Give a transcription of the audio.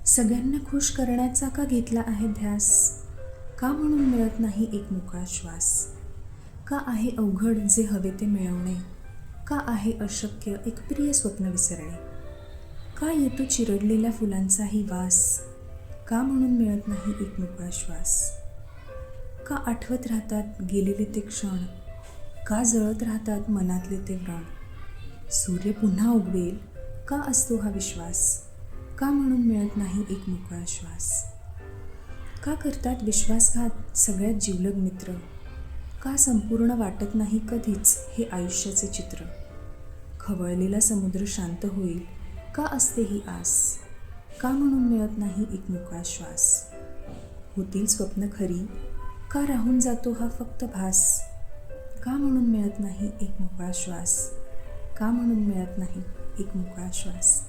सगळ्यांना खुश करण्याचा का घेतला आहे ध्यास? का म्हणून मिळत नाही एक मोकळा श्वास? का आहे अवघड जे हवे ते मिळवणे? का आहे अशक्य एक प्रिय स्वप्न विसरणे? का येतो चिरडलेल्या फुलांचाही वास? का म्हणून मिळत नाही एक मोकळा श्वास? का आठवत राहतात गेलेले ते क्षण? का जळत राहतात मनातले ते व्रण? सूर्य पुन्हा उगवेल का असतो हा विश्वास? का म्हणून मिळत नाही एक मोकळा श्वास? का करतात विश्वासघात सगळ्यात जिवलग मित्र? का संपूर्ण वाटत नाही कधीच हे आयुष्याचे चित्र? खवळलेला समुद्र शांत होईल का असते ही आस? का म्हणून मिळत नाही एक मोकळा श्वास? होतील स्वप्न खरी का राहून जातो हा फक्त भास? का म्हणून मिळत नाही एक मोकळा श्वास? का म्हणून मिळत नाही एक मोकळा श्वास?